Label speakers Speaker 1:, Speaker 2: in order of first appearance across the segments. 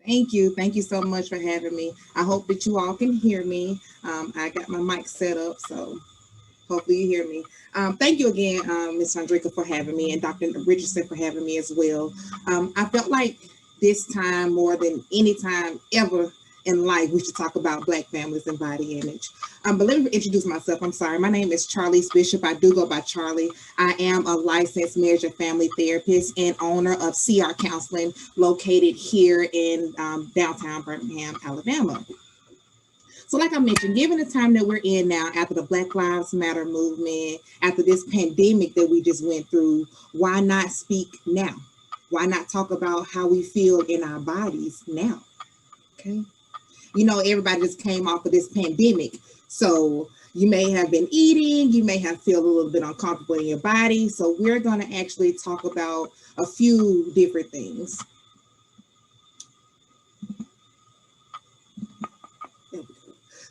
Speaker 1: Thank you. Thank you so much for having me. I hope that you all can hear me. I got my mic set up, so hopefully you hear me. Thank you again, Ms. Andrika, for having me, and Dr. Richardson for having me as well. I felt like this time more than any time ever in life, we should talk about Black families and body image. But let me introduce myself. I'm sorry. My name is Charlece Bishop. I do go by Charlie. I am a licensed marriage and family therapist and owner of CR Counseling, located here in downtown Birmingham, Alabama. So, like I mentioned, given the time that we're in now, after the Black Lives Matter movement, after this pandemic that we just went through, why not speak now? Why not talk about how we feel in our bodies now? Okay. You know, everybody just came off of this pandemic. So you may have been eating, you may have feel a little bit uncomfortable in your body. So we're going to actually talk about a few different things.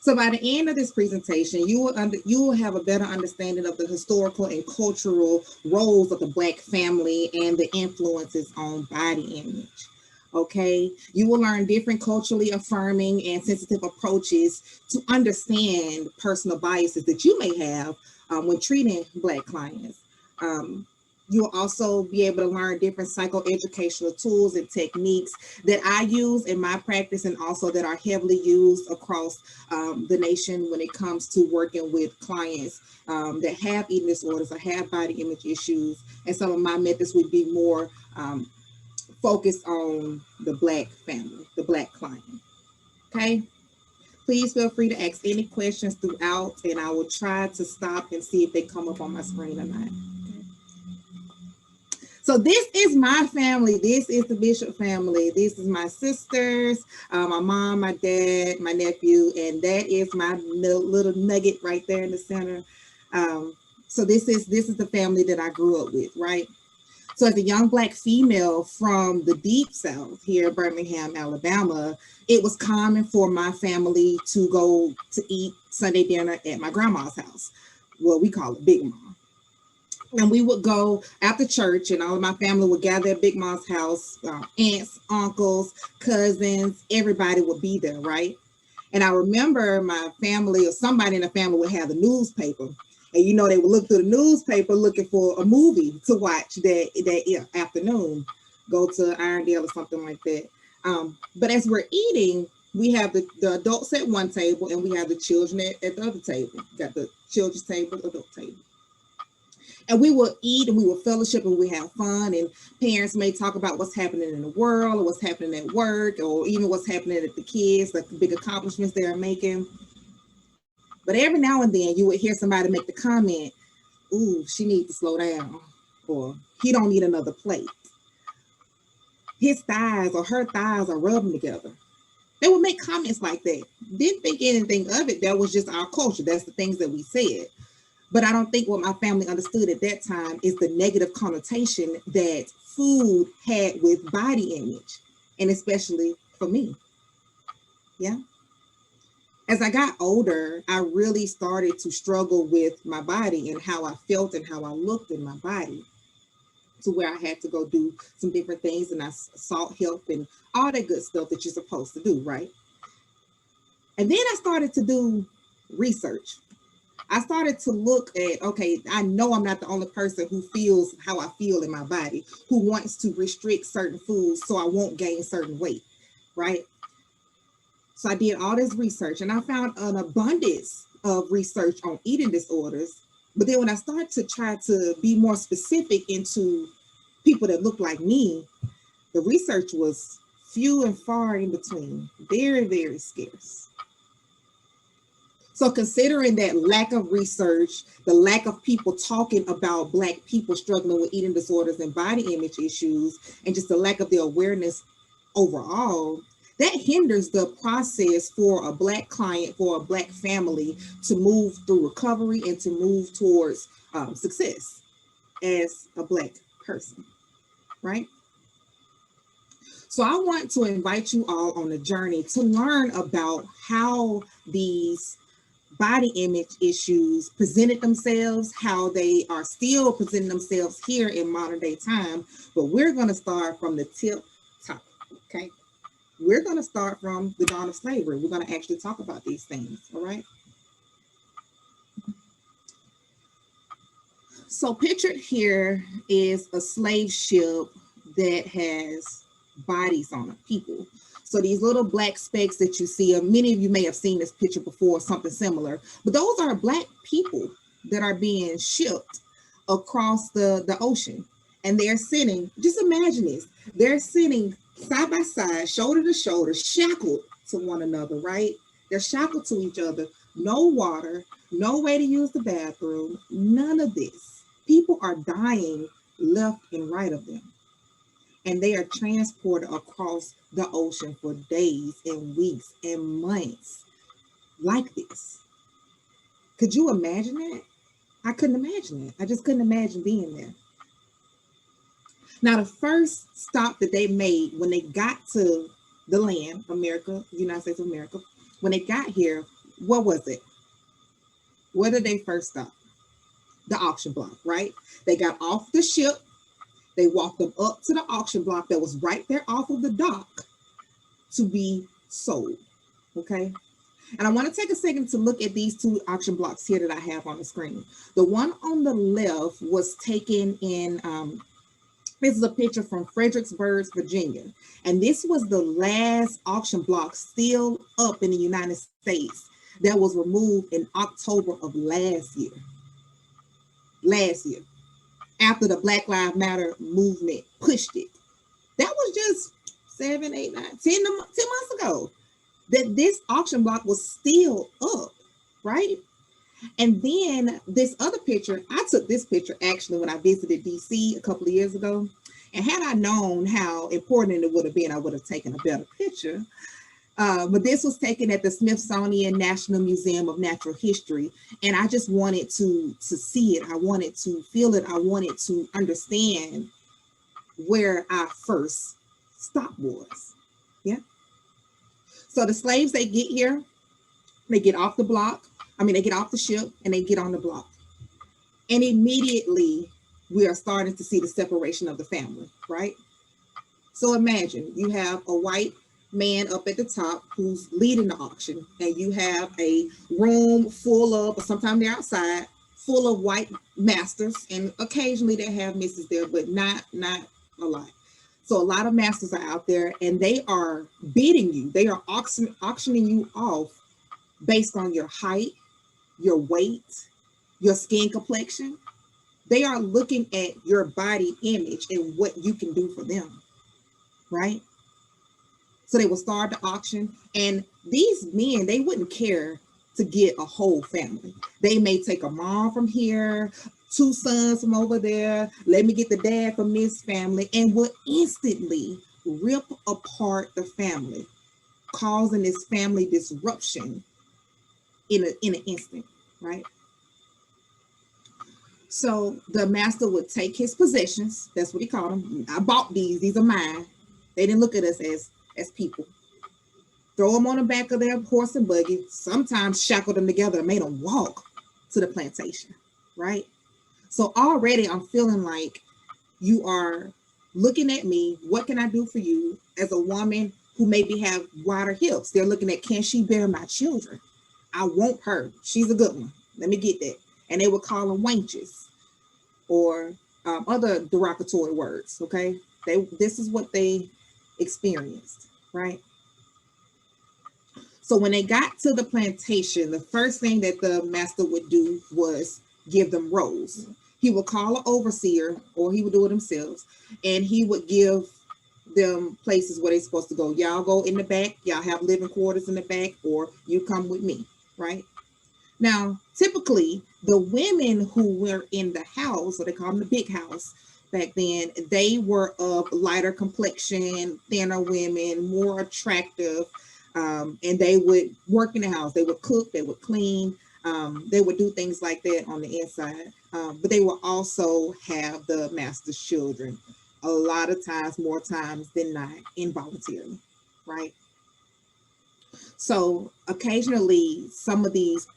Speaker 1: So by the end of this presentation, you will have a better understanding of the historical and cultural roles of the Black family and the influences on body image. Okay, you will learn different culturally affirming and sensitive approaches to understand personal biases that you may have when treating Black clients. You'll also be able to learn different psychoeducational tools and techniques that I use in my practice, and also that are heavily used across the nation when it comes to working with clients that have eating disorders or have body image issues. And some of my methods would be more focused on the Black family, the Black client. Okay. Please feel free to ask any questions throughout, and I will try to stop and see if they come up on my screen or not. So this is my family. This is the Bishop family. This is my sisters, my mom, my dad, my nephew, and that is my little nugget right there in the center. So this is the family that I grew up with, right? So as a young Black female from the deep South here in Birmingham, Alabama, it was common for my family to go to eat Sunday dinner at my grandma's house. Well, we call it Big Mom. And we would go after church, and all of my family would gather at Big Mom's house. Aunts, uncles, cousins, everybody would be there, right? And I remember my family or somebody in the family would have the newspaper. And, you know, they would look through the newspaper looking for a movie to watch that afternoon, go to Irondale or something like that. But as we're eating, we have the adults at one table, and we have the children at the other table. Got the children's table, adult table. And we will eat, and we will fellowship, and we have fun. And parents may talk about what's happening in the world, or what's happening at work, or even what's happening at the kids, like the big accomplishments they're making. But every now and then you would hear somebody make the comment, "Ooh, she needs to slow down," or "He don't need another plate. His thighs or her thighs are rubbing together." They would make comments like that. Didn't think anything of it. That was just our culture. That's the things that we said. But I don't think what my family understood at that time is the negative connotation that food had with body image, and especially for me. Yeah. As I got older, I really started to struggle with my body and how I felt and how I looked in my body, to where I had to go do some different things, and I sought help and all that good stuff that you're supposed to do, right? And then I started to do research. I started to look at, okay, I know I'm not the only person who feels how I feel in my body, who wants to restrict certain foods so I won't gain certain weight, right? So I did all this research, and I found an abundance of research on eating disorders. But then when I started to try to be more specific into people that look like me, the research was few and far in between, very, very scarce. So considering that lack of research, the lack of people talking about Black people struggling with eating disorders and body image issues, and just the lack of the awareness overall, that hinders the process for a Black client, for a Black family to move through recovery and to move towards success as a Black person, right? So I want to invite you all on a journey to learn about how these body image issues presented themselves, how they are still presenting themselves here in modern day time. But we're going to start from the tip top, okay? We're going to start from the dawn of slavery. We're going to actually talk about these things, all right? So pictured here is a slave ship that has bodies on it, people. So these little black specks that you see, many of you may have seen this picture before, something similar, but those are black people that are being shipped across the ocean. And they're sitting, just imagine this, they're sitting side by side, shoulder to shoulder, shackled to one another, right? They're shackled to each other, no water, no way to use the bathroom, none of this. People are dying left and right of them. And they are transported across the ocean for days and weeks and months like this. Could you imagine that? I couldn't imagine it. I just couldn't imagine being there. Now, the first stop that they made when they got to the land, America, United States of America, when they got here, what was it? Where did they first stop? The auction block, right? They got off the ship. They walked them up to the auction block that was right there off of the dock to be sold, okay? And I want to take a second to look at these two auction blocks here that I have on the screen. The one on the left was taken in, this is a picture from Fredericksburg, Virginia. And this was the last auction block still up in the United States that was removed in October of last year. After the Black Lives Matter movement pushed it. That was just 7, 8, 9, 10 months ago that this auction block was still up, right? And then this other picture, I took this picture actually when I visited DC a couple of years ago. And had I known how important it would have been, I would have taken a better picture. But this was taken at the Smithsonian National Museum of Natural History. And I just wanted to see it. I wanted to feel it. I wanted to understand where our first stop was. Yeah. So the slaves, they get here, they get off the block. They get off the ship and they get on the block. And immediately we are starting to see the separation of the family, right? So imagine you have a white man up at the top who's leading the auction, and you have a room full of, or sometimes they're outside, full of white masters, and occasionally they have misses there, but not a lot. So a lot of masters are out there, and they are bidding you. They are auctioning you off based on your height, your weight, your skin complexion. They are looking at your body image and what you can do for them, right? So they will start the auction, and these men, they wouldn't care to get a whole family. They may take a mom from here, 2 sons from over there, let me get the dad from this family, and will instantly rip apart the family, causing this family disruption in an instant, right? So the master would take his possessions, that's what he called them. I bought these are mine. They didn't look at us as people. Throw them on the back of their horse and buggy, sometimes shackle them together and made them walk to the plantation, right? So already I'm feeling like you are looking at me, what can I do for you as a woman who maybe have wider hips? They're looking at, can she bear my children? I want her. She's a good one. Let me get that. And they would call them wenches or other derogatory words, okay? This is what they experienced, right? So when they got to the plantation, the first thing that the master would do was give them roles. He would call an overseer, or he would do it himself, and he would give them places where they're supposed to go. Y'all go in the back, y'all have living quarters in the back, or you come with me, right? Now, typically, the women who were in the house, or they call them the big house back then, they were of lighter complexion, thinner women, more attractive, and they would work in the house. They would cook, they would clean, they would do things like that on the inside, but they would also have the master's children, a lot of times, more times than not, involuntarily, right? So occasionally, some of these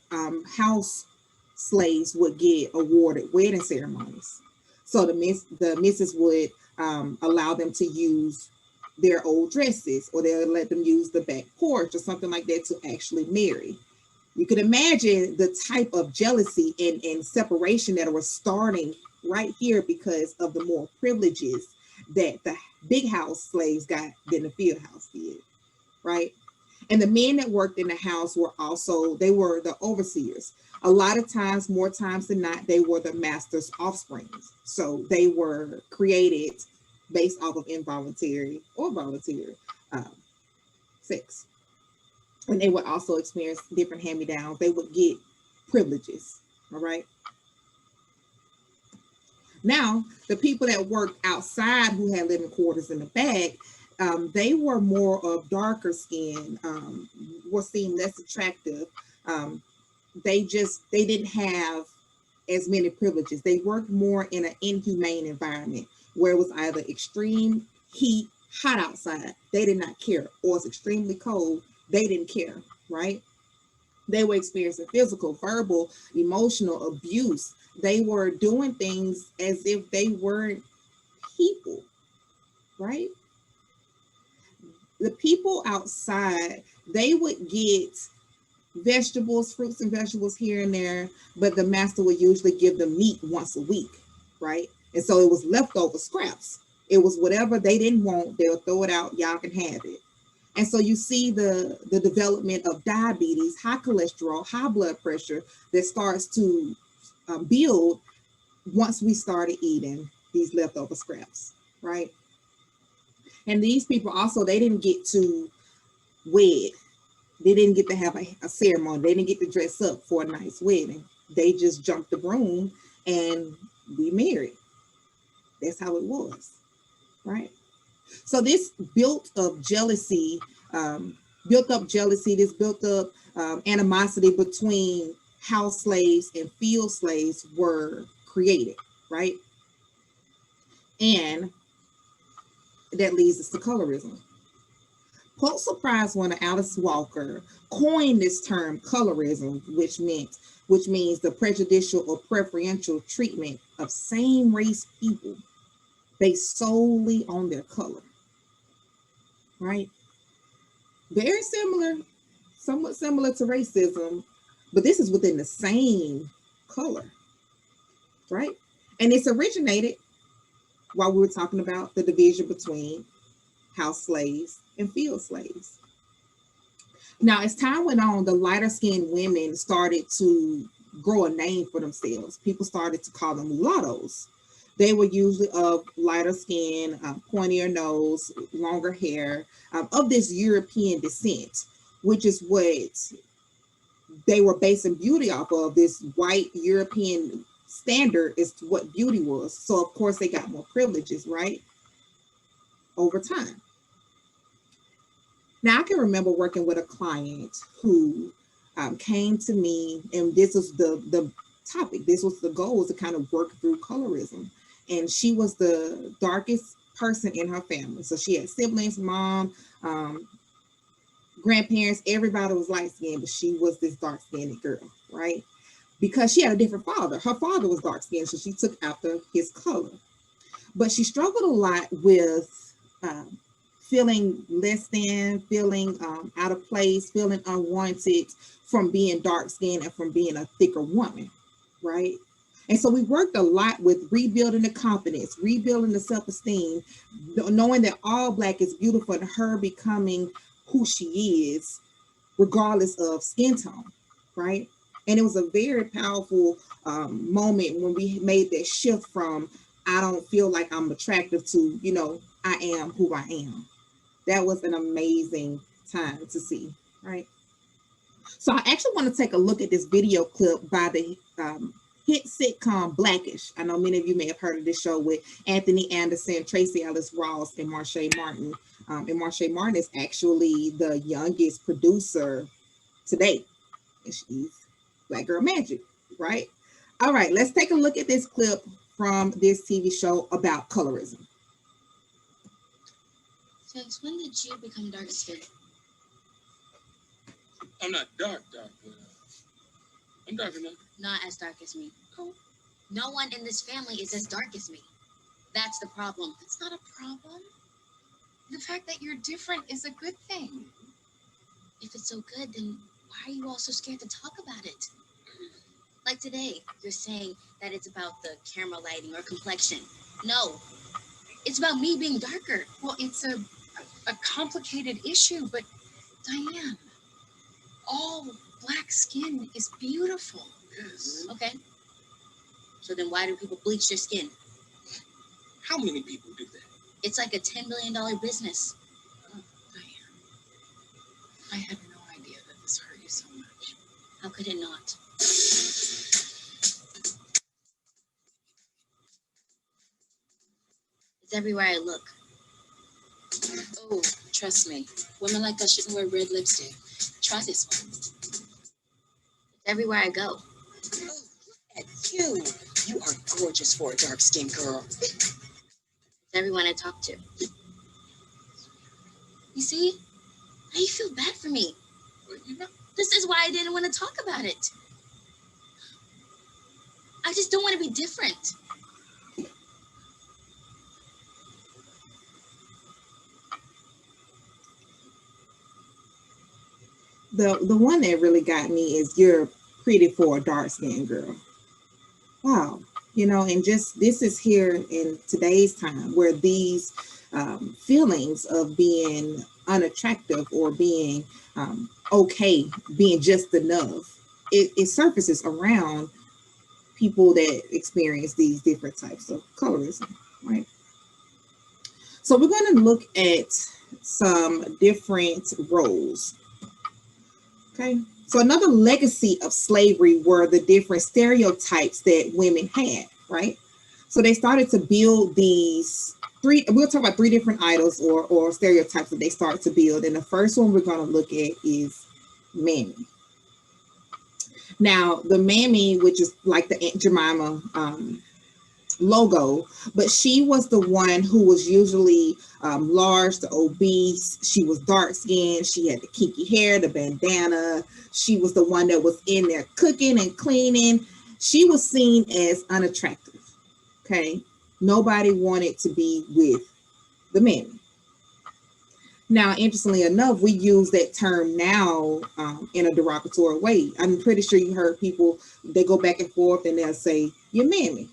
Speaker 1: house slaves would get awarded wedding ceremonies. So the missus would allow them to use their old dresses, or they'll let them use the back porch or something like that to actually marry. You can imagine the type of jealousy and separation that was starting right here because of the more privileges that the big house slaves got than the field house did, right? And the men that worked in the house were also, they were the overseers. A lot of times, more times than not, they were the master's offsprings. So they were created based off of involuntary or voluntary sex. And they would also experience different hand-me-downs. They would get privileges, all right? Now, the people that worked outside who had living quarters in the back, they were more of darker skin, were seen less attractive. They didn't have as many privileges. They worked more in an inhumane environment where it was either extreme heat, hot outside, they did not care, or it's extremely cold, they didn't care, right? They were experiencing physical, verbal, emotional abuse. They were doing things as if they weren't people, right? The people outside, they would get vegetables, fruits and vegetables here and there, but the master would usually give them meat once a week, right? And so it was leftover scraps. It was whatever they didn't want, they'll throw it out, y'all can have it. And so you see the development of diabetes, high cholesterol, high blood pressure that starts to build once we started eating these leftover scraps, right? And these people also, they didn't get to wed. They didn't get to have a ceremony. They didn't get to dress up for a nice wedding. They just jumped the broom and we married. That's how it was, right? So this built up jealousy, this built up animosity between house slaves and field slaves were created, right? And that leads us to colorism. Pulitzer Prize winner Alice Walker coined this term colorism, which means the prejudicial or preferential treatment of same race people based solely on their color, right? Very similar, somewhat similar to racism, but this is within the same color, right? And it's originated while we were talking about the division between house slaves and field slaves. Now, as time went on, the lighter skinned women started to grow a name for themselves. People started to call them mulattoes. They were usually of lighter skin, pointier nose, longer hair, of this European descent, which is what they were basing beauty off of. This white European standard is what beauty was. So, of course, they got more privileges, right? Over time. Now, I can remember working with a client who came to me, and this was the topic. This was the goal, was to kind of work through colorism. And she was the darkest person in her family. So she had siblings, mom, grandparents, everybody was light skinned, but she was this dark skinned girl, right? Because she had a different father. Her father was dark skinned, so she took after his color. But she struggled a lot with feeling less than, feeling out of place, feeling unwanted from being dark skinned and from being a thicker woman, right? And so we worked a lot with rebuilding the confidence, rebuilding the self-esteem, knowing that all Black is beautiful, and her becoming who she is, regardless of skin tone, right? And it was a very powerful moment when we made that shift from, I don't feel like I'm attractive, to, I am who I am. That was an amazing time to see, right? So I actually want to take a look at this video clip by the hit sitcom Blackish. I know many of you may have heard of this show with Anthony Anderson, Tracy Ellis Ross, and Marsha Martin. And Marsha Martin is actually the youngest producer today. And she's Black Girl Magic, right? All right, let's take a look at this clip from this TV show about colorism.
Speaker 2: Felix, when did you become dark skinned?
Speaker 3: I'm not dark, but I'm dark enough.
Speaker 2: Not as dark as me. Oh, no one in this family is as dark as me. That's the problem. That's not a problem.
Speaker 4: The fact that you're different is a good thing.
Speaker 2: If it's so good, then why are you all so scared to talk about it? Like today, you're saying that it's about the camera lighting or complexion. No, it's about me being darker.
Speaker 4: Well, it's a complicated issue, but Diane, all black skin is beautiful.
Speaker 3: Yes.
Speaker 2: Okay. So then why do people bleach their skin?
Speaker 3: How many people do that?
Speaker 2: It's like a $10 million business.
Speaker 4: Diane, I had no idea that this hurt you so much.
Speaker 2: How could it not? It's everywhere I look.
Speaker 4: Oh, trust me, women like us shouldn't wear red lipstick. Try this one.
Speaker 2: It's everywhere I go.
Speaker 5: Oh, look at you. You are gorgeous for a dark-skinned girl.
Speaker 2: It's everyone I talk to. You see? Now you feel bad for me.
Speaker 3: Well, you know,
Speaker 2: This is why I didn't want to talk about it. I just don't want to be different.
Speaker 1: The one that really got me is you're pretty for a dark skinned girl. Wow. And just this is here in today's time where these feelings of being unattractive or being okay, being just enough, it surfaces around people that experience these different types of colorism, right? So we're going to look at some different roles. Okay. So another legacy of slavery were the different stereotypes that women had, right? So they started to build these we'll talk about three different idols or stereotypes that they start to build. And the first one we're going to look at is mammy. Now, the mammy, which is like the Aunt Jemima logo, but she was the one who was usually large, the obese. She was dark skinned. She had the kinky hair, the bandana. She was the one that was in there cooking and cleaning. She was seen as unattractive. Okay. Nobody wanted to be with the mammy. Now, interestingly enough, we use that term now in a derogatory way. I'm pretty sure you heard people, they go back and forth and they'll say, "Your mammy."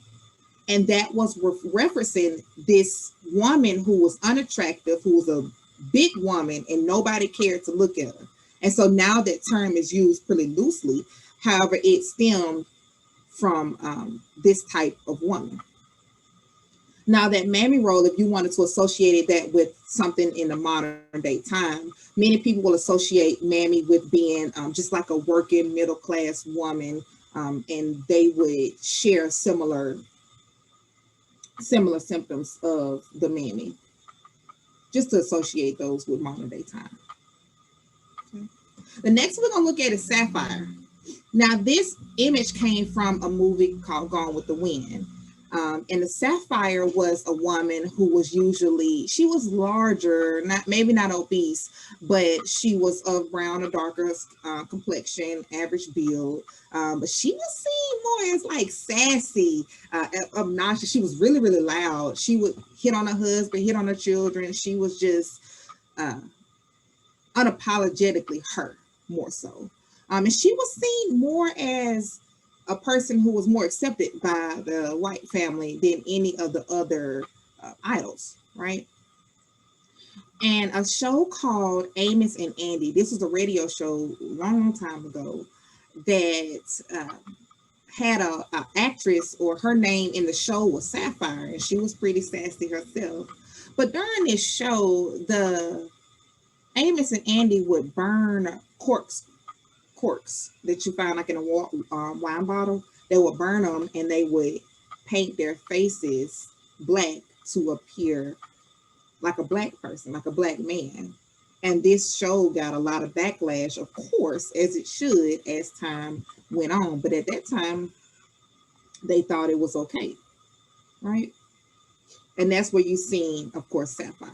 Speaker 1: And that was referencing this woman who was unattractive, who was a big woman, and nobody cared to look at her. And so now that term is used pretty loosely. However, it stemmed from this type of woman. Now, that mammy role, if you wanted to associate that with something in the modern day time, many people will associate mammy with being just like a working middle class woman, and they would share similar symptoms of the mammy, just to associate those with modern day time. Okay. The next we're going to look at is Sapphire. Now, this image came from a movie called Gone with the Wind. And the Sapphire was a woman who was she was larger, maybe not obese, but she was of brown or darker complexion, average build. But she was seen more as like sassy, obnoxious. She was really, really loud. She would hit on her husband, hit on her children. She was just unapologetically her, more so. And she was seen more as a person who was more accepted by the white family than any of the other idols, right? And a show called Amos and Andy, this was a radio show a long time ago that had a actress, or her name in the show was Sapphire, and she was pretty sassy herself. But during this show, the Amos and Andy would burn corks that you find like in a wine bottle. They would burn them and they would paint their faces black to appear like a black person, like a black man. And this show got a lot of backlash, of course, as it should, as time went on. But at that time, they thought it was okay, right? And that's where you've seen, of course, Sapphire.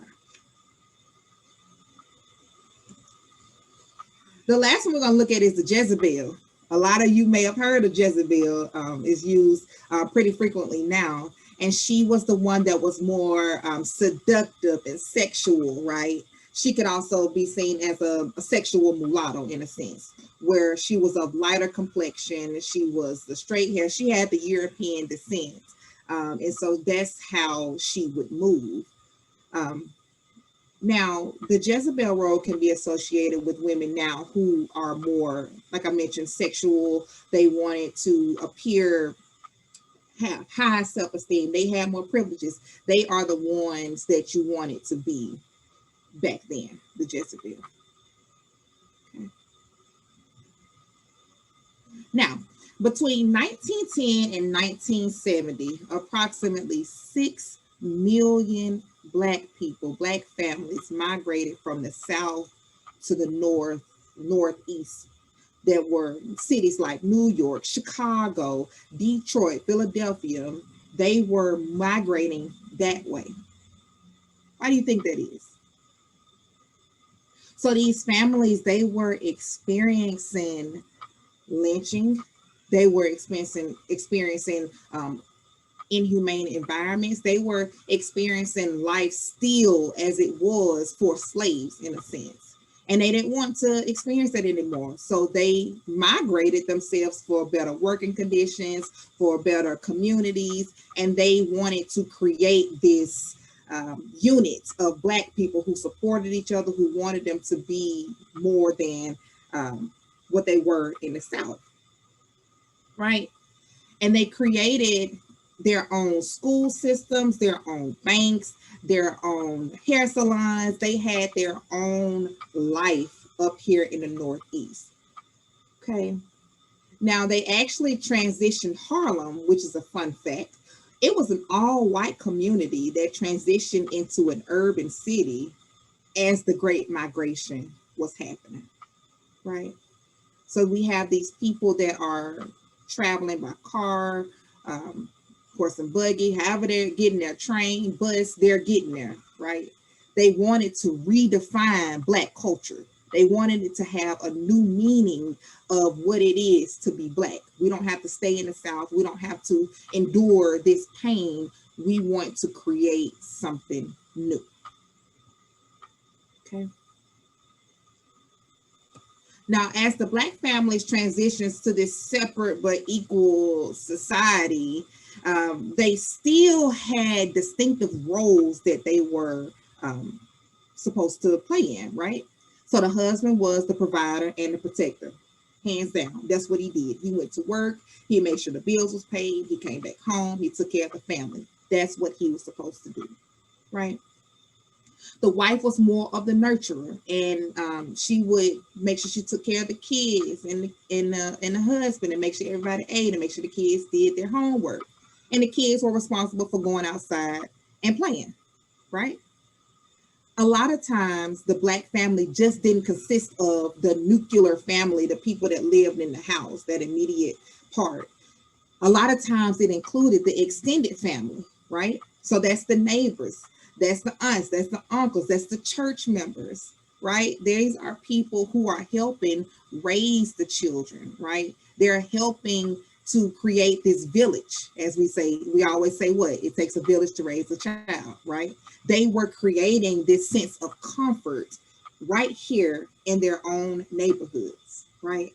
Speaker 1: The last one we're going to look at is the Jezebel. A lot of you may have heard of Jezebel. Is used pretty frequently now. and she was the one that was more seductive and sexual, right? She could also be seen as a sexual mulatto in a sense, where she was of lighter complexion. She was the straight hair. She had the European descent. And so that's how she would move. Now, the Jezebel role can be associated with women now who are more, like I mentioned, sexual. They wanted to appear, have high self-esteem. They have more privileges. They are the ones that you wanted to be back then, the Jezebel. Okay. Now, between 1910 and 1970, approximately 6 million Black people, Black families migrated from the South to the Northeast. There were cities like New York, Chicago, Detroit, Philadelphia. They were migrating that way. Why do you think that is? So these families, they were experiencing lynching. They were experiencing inhumane environments. They were experiencing life still as it was for slaves in a sense. And they didn't want to experience that anymore. So they migrated themselves for better working conditions, for better communities, and they wanted to create this unit of Black people who supported each other, who wanted them to be more than what they were in the South, right? And they created their own school systems, their own banks, their own hair salons. They had their own life up here in the Northeast. Okay. Now they actually transitioned Harlem, which is a fun fact. It was an all-white community that transitioned into an urban city as the Great Migration was happening, right? So we have these people that are traveling by car, horse and buggy, however they're getting their train, bus, they're getting there, right? They wanted to redefine Black culture. They wanted it to have a new meaning of what it is to be Black. We don't have to stay in the South. We don't have to endure this pain. We want to create something new. Okay. Now, as the Black families transitions to this separate but equal society, they still had distinctive roles that they were supposed to play in, right? So the husband was the provider and the protector, hands down. That's what he did. He went to work. He made sure the bills was paid. He came back home. He took care of the family. That's what he was supposed to do, right? The wife was more of the nurturer, and she would make sure she took care of the kids and the husband, and make sure everybody ate, and make sure the kids did their homework. And the kids were responsible for going outside and playing, right? A lot of times the Black family just didn't consist of the nuclear family, the people that lived in the house, that immediate part. A lot of times it included the extended family, right? So that's the neighbors, that's the aunts, that's the uncles, that's the church members, right? These are people who are helping raise the children, right? They're helping to create this village. As we say, we always say what? It takes a village to raise a child, right? They were creating this sense of comfort right here in their own neighborhoods, right?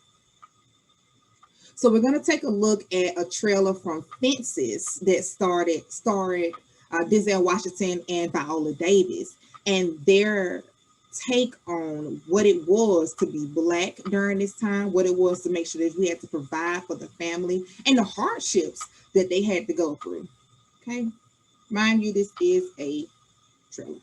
Speaker 1: So we're going to take a look at a trailer from Fences that starred Denzel Washington and Viola Davis, and their take on what it was to be Black during this time, what it was to make sure that we had to provide for the family, and the hardships that they had to go through. Okay, mind you, this is a trailer.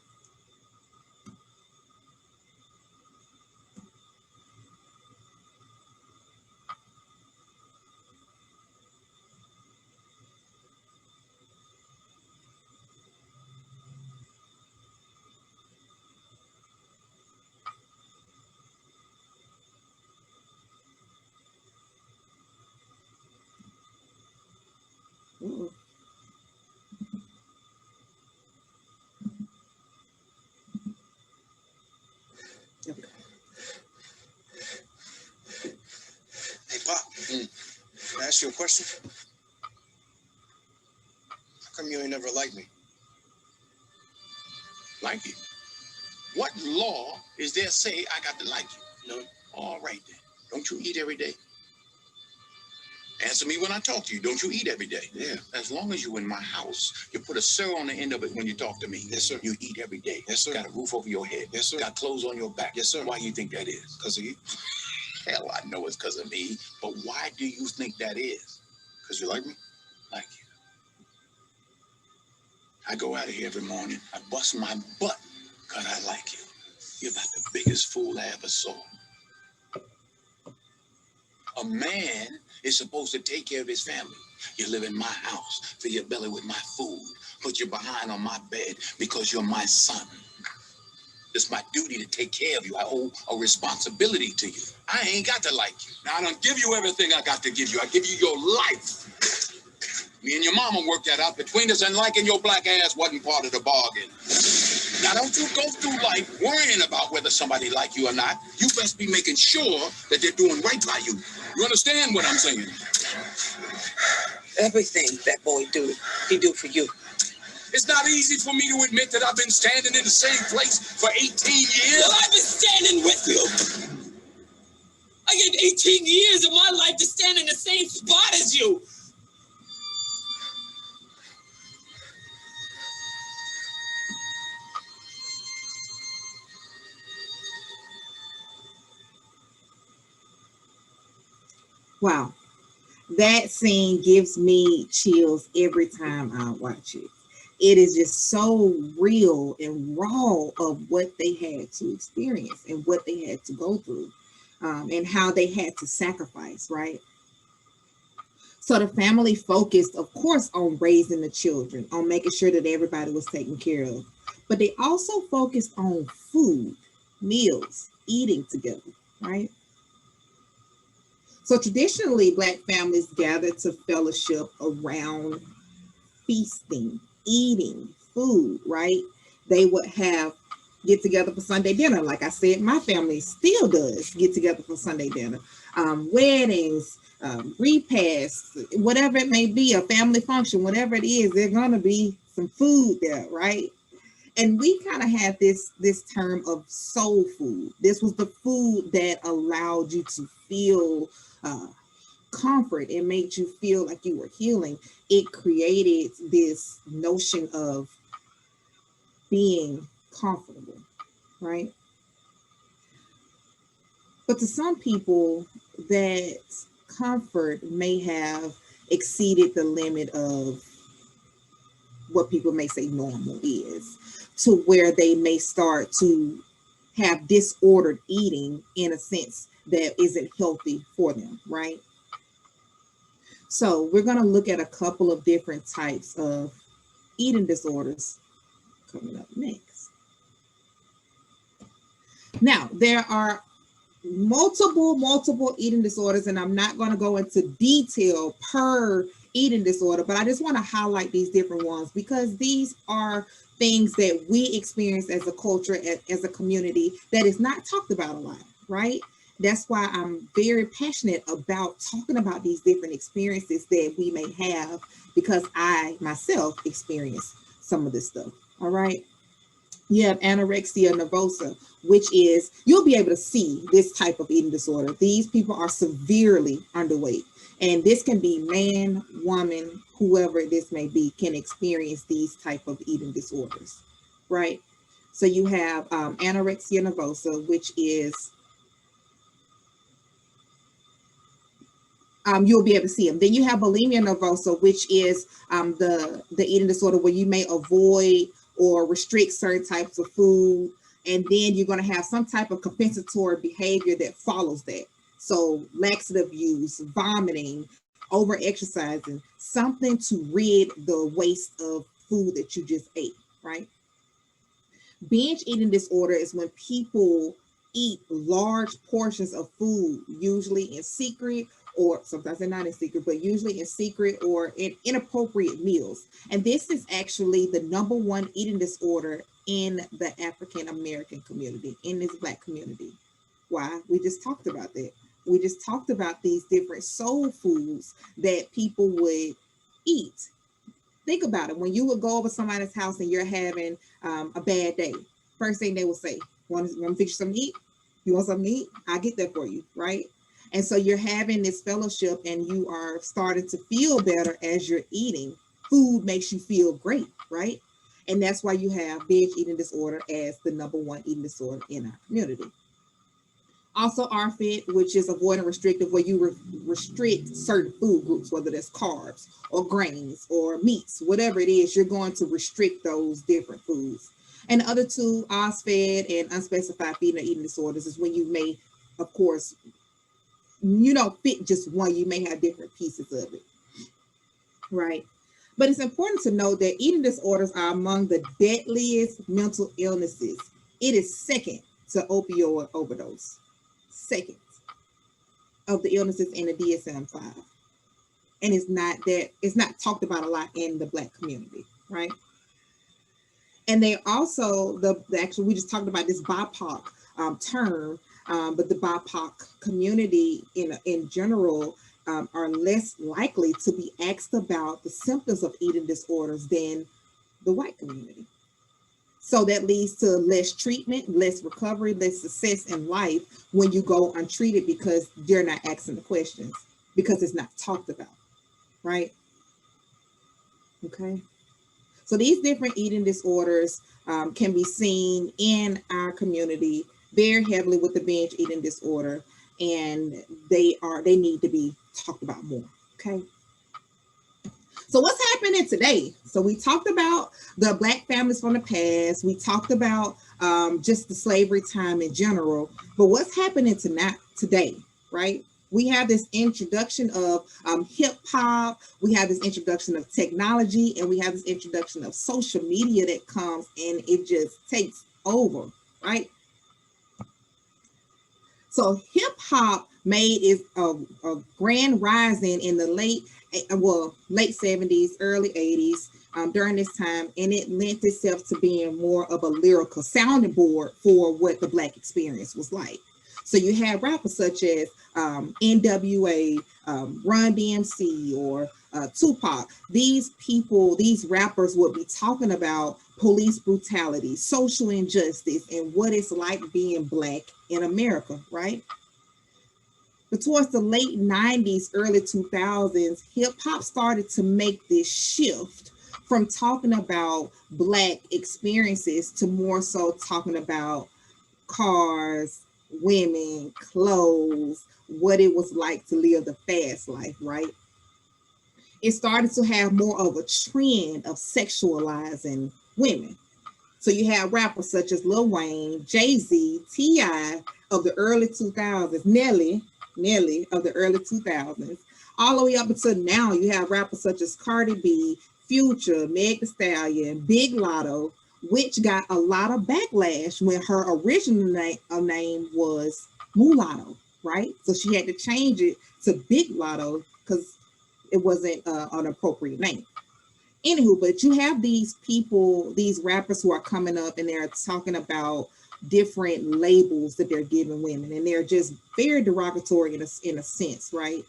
Speaker 1: Uh-oh. Okay.
Speaker 6: Hey, Pop. Can I ask you a question? How come you ain't never liked me?
Speaker 3: Like you. What law is there say I got to like you? No. All right then. Don't you eat every day? Answer me when I talk to you. Don't you eat every day?
Speaker 6: Yeah.
Speaker 3: As long as you in my house, you put a sir on the end of it when you talk to me.
Speaker 6: Yes, sir.
Speaker 3: You eat every day.
Speaker 6: Yes, sir.
Speaker 3: Got a roof over your head.
Speaker 6: Yes, sir.
Speaker 3: Got clothes on your back.
Speaker 6: Yes, sir.
Speaker 3: Why you think that is?
Speaker 6: Because of you.
Speaker 3: Hell, I know it's because of me. But why do you think that is?
Speaker 6: Because you like me?
Speaker 3: Like you. I go out of here every morning. I bust my butt because I like you. You're about the biggest fool I ever saw. A man is supposed to take care of his family. You live in my house, fill your belly with my food, put you behind on my bed because you're my son. It's my duty to take care of you. I owe a responsibility to you. I ain't got to like you. Now, I don't give you everything I got to give you. I give you your life. Me and your mama worked that out between us, and liking your black ass wasn't part of the bargain. Now, don't you go through life worrying about whether somebody like you or not. You best be making sure that they're doing right by you. You understand what I'm saying?
Speaker 5: Everything that boy do, he do for you.
Speaker 3: It's not easy for me to admit that I've been standing in the same place for 18 years.
Speaker 7: Well, I've been standing with you. I gave 18 years of my life to stand in the same spot as you.
Speaker 1: Wow. That scene gives me chills every time I watch it. It is just so real and raw of what they had to experience and what they had to go through, and how they had to sacrifice, right? So the family focused, of course, on raising the children, on making sure that everybody was taken care of. But they also focused on food, meals, eating together, right? So traditionally, Black families gathered to fellowship around feasting, eating food, right? They would have get together for Sunday dinner. Like I said, my family still does get together for Sunday dinner. Weddings, repasts, whatever it may be, a family function, whatever it is, there's going to be some food there, right? And we kind of had this term of soul food. This was the food that allowed you to feel comfort. It made you feel like you were healing. It created this notion of being comfortable, right? But to some people, that comfort may have exceeded the limit of what people may say normal is, to where they may start to have disordered eating in a sense that isn't healthy for them, right? So we're going to look at a couple of different types of eating disorders coming up next. Now, there are multiple eating disorders, and I'm not going to go into detail per eating disorder, but I just want to highlight these different ones because these are things that we experience as a culture, as a community, that is not talked about a lot, right? That's why I'm very passionate about talking about these different experiences that we may have, because I myself experienced some of this stuff. All right. You have anorexia nervosa, which is, you'll be able to see this type of eating disorder. These people are severely underweight. And this can be man, woman, whoever this may be, can experience these type of eating disorders, right? So you have anorexia nervosa, which is, you'll be able to see them. Then you have bulimia nervosa, which is the eating disorder where you may avoid or restrict certain types of food. And then you're going to have some type of compensatory behavior that follows that. So laxative use, vomiting, over exercising, something to rid the waste of food that you just ate, right? Binge eating disorder is when people eat large portions of food, usually in secret, or sometimes they're not in secret, but usually in secret or in inappropriate meals. And this is actually the #1 eating disorder in the African American community, in this Black community. Why? We just talked about that. We just talked about these different soul foods that people would eat. Think about it. When you would go over somebody's house and you're having a bad day, first thing they will say, want to fix you something to eat? You want something to eat? I'll get that for you, right? And so you're having this fellowship and you are starting to feel better as you're eating. Food makes you feel great, right? And that's why you have binge eating disorder as the #1 eating disorder in our community. Also RFID, which is avoid and restrictive, where you restrict certain food groups, whether that's carbs or grains or meats, whatever it is, you're going to restrict those different foods. And the other two, OSFED and unspecified feeding or eating disorders, is when you may, of course, you don't fit just one, you may have different pieces of it, right? But it's important to note that eating disorders are among the deadliest mental illnesses. It is second to opioid overdose. Second of the illnesses in the DSM-5. And it's not talked about a lot in the Black community, right? And they also, actually, we just talked about this BIPOC term, but the BIPOC community in general are less likely to be asked about the symptoms of eating disorders than the white community. So that leads to less treatment, less recovery, less success in life when you go untreated because you're not asking the questions, because it's not talked about, right? Okay. So these different eating disorders can be seen in our community very heavily with the binge eating disorder, and they need to be talked about more. Okay. So what's happening today? So we talked about the Black families from the past. We talked about just the slavery time in general. But what's happening today, right? We have this introduction of hip hop. We have this introduction of technology, and we have this introduction of social media that comes and it just takes over, right? So hip hop made a grand rising in the late 70s, early 80s during this time, and it lent itself to being more of a lyrical sounding board for what the Black experience was like. So you have rappers such as NWA, Run DMC, or Tupac. These people, these rappers would be talking about police brutality, social injustice, and what it's like being Black in America, right? But towards the late 90s, early 2000s, hip hop started to make this shift from talking about Black experiences to more so talking about cars, women, clothes, what it was like to live the fast life, right? It started to have more of a trend of sexualizing women. So you have rappers such as Lil Wayne, Jay-Z, T.I. of the early 2000s, Nelly of the early 2000s, all the way up until now. You have rappers such as Cardi B, Future, Meg Thee Stallion, Big Lotto, which got a lot of backlash when her original name was Mulatto, right? So she had to change it to Big Lotto because it wasn't an appropriate name. Anywho, but you have these people, these rappers who are coming up and they're talking about different labels that they're giving women, and they're just very derogatory in a sense, right?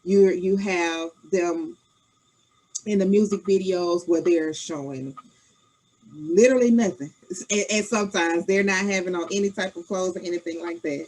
Speaker 1: You have them in the music videos where they're showing literally nothing, and sometimes they're not having on any type of clothes or anything like that.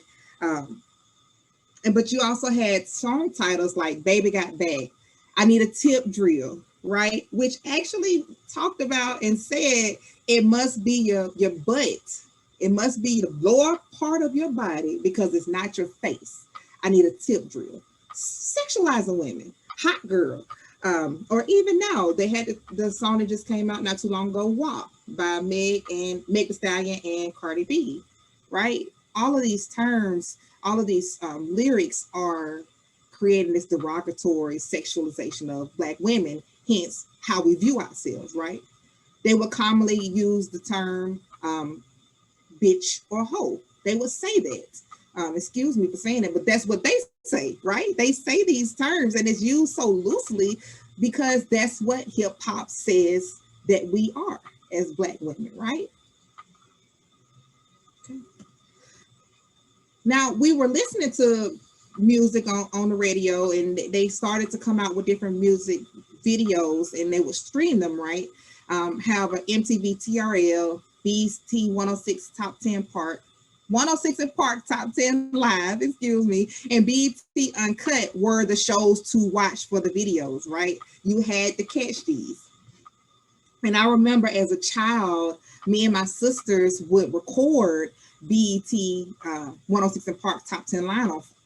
Speaker 1: But you also had song titles like "Baby Got Back," "I Need a Tip Drill," right? Which actually talked about and said it must be your butt. It must be the lower part of your body because it's not your face. I need a tip drill. Sexualizing women, hot girl. Or even now, they had the song that just came out not too long ago, WAP, by Meg Thee Stallion and Cardi B, right? All of these terms, all of these lyrics are creating this derogatory sexualization of Black women, hence how we view ourselves, right? They would commonly use the term bitch or hoe. They would say that. Excuse me for saying that, but that's what they say, right? They say these terms and it's used so loosely because that's what hip hop says that we are as Black women, right? Okay. Now, we were listening to music on the radio, and they started to come out with different music videos, and they would stream them, right? Have an MTV TRL, BT 106 Top 10 Park, 106 in Park Top 10 Live, excuse me, and BT Uncut were the shows to watch for the videos, right? You had to catch these. And I remember as a child, me and my sisters would record BET 106 in Park Top 10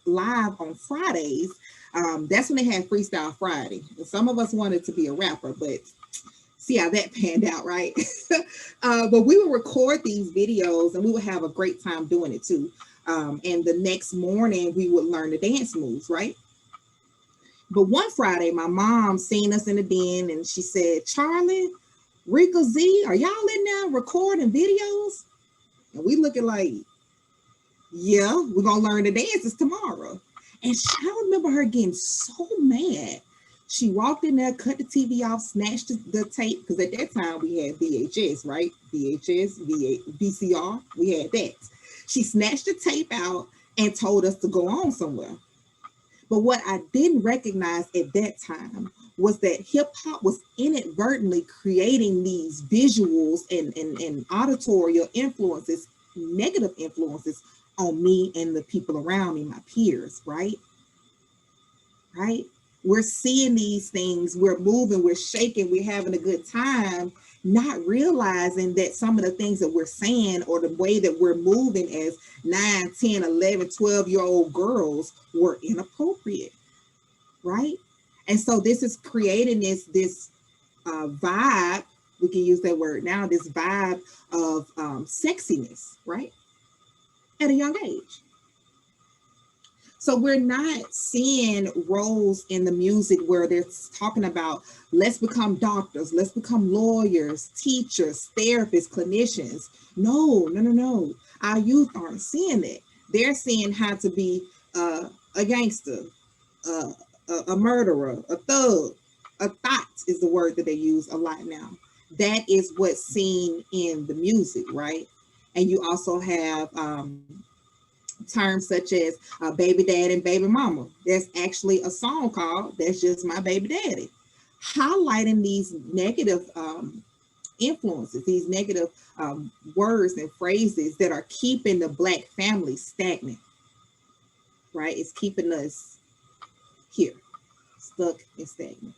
Speaker 1: live on Fridays. That's when they had Freestyle Friday. And some of us wanted to be a rapper, but see how that panned out, right? But we would record these videos and we would have a great time doing it too. And the next morning we would learn the dance moves, right? But one Friday, my mom seen us in the den and she said, Charlie, Rico Z, are y'all in there recording videos? And we looking like, yeah, we're gonna learn the dances tomorrow. And I remember her getting so mad. She walked in there, cut the TV off, snatched the tape, because at that time we had VHS, right? VHS, VCR, we had that. She snatched the tape out and told us to go on somewhere. But what I didn't recognize at that time was that hip hop was inadvertently creating these visuals and auditory influences, negative influences on me and the people around me, my peers, right? Right? We're seeing these things, we're moving, we're shaking, we're having a good time, not realizing that some of the things that we're saying or the way that we're moving as 9, 10, 11, 12-year-old girls were inappropriate, right? And so this is creating this vibe, we can use that word now, this vibe of sexiness, right? At a young age. So we're not seeing roles in the music where they're talking about, let's become doctors, let's become lawyers, teachers, therapists, clinicians. No. Our youth aren't seeing it. They're seeing how to be a gangster, a murderer, a thug, a thought is the word that they use a lot now. That is what's seen in the music, right? And you also have terms such as baby dad and baby mama. There's actually a song called That's Just My Baby Daddy, highlighting these negative influences, these negative words and phrases that are keeping the Black family stagnant, right? It's keeping us here, stuck and stagnant.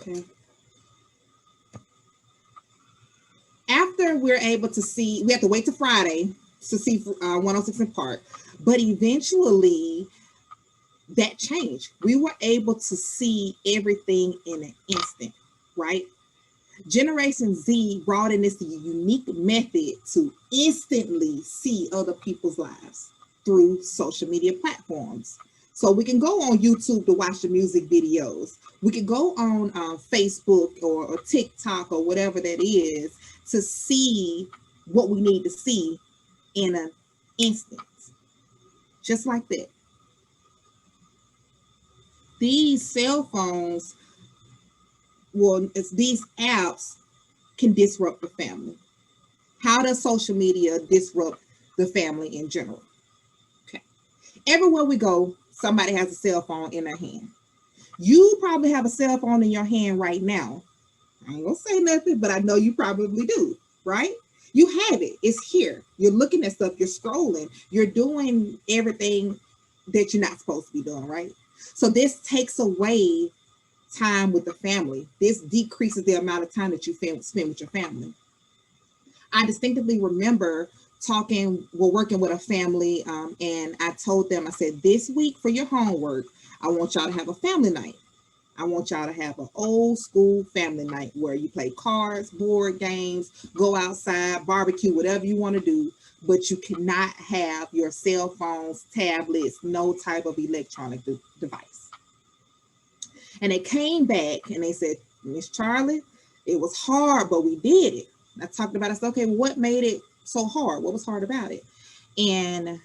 Speaker 1: Okay. After we're able to see, we have to wait till Friday to see 106 in Park, but eventually that changed. We were able to see everything in an instant, right? Generation Z brought in this unique method to instantly see other people's lives through social media platforms. So we can go on YouTube to watch the music videos. We can go on Facebook or TikTok or whatever that is to see what we need to see in an instant, just like that. These cell phones, these apps can disrupt the family. How does social media disrupt the family in general? Okay. Everywhere we go, somebody has a cell phone in their hand. You probably have a cell phone in your hand right now. I ain't gonna say nothing, but I know you probably do, right? You have it. It's here. You're looking at stuff. You're scrolling. You're doing everything that you're not supposed to be doing, right? So this takes away time with the family. This decreases the amount of time that you spend with your family. I distinctively remember working with a family, and I told them, I said, this week for your homework, I want y'all to have a family night. I want y'all to have an old school family night where you play cards, board games, go outside, barbecue, whatever you want to do, but you cannot have your cell phones, tablets, no type of electronic device. And they came back and they said, Miss Charlie, it was hard, but we did it. I talked about it. I said, okay, well, what made it so hard? What was hard about it? And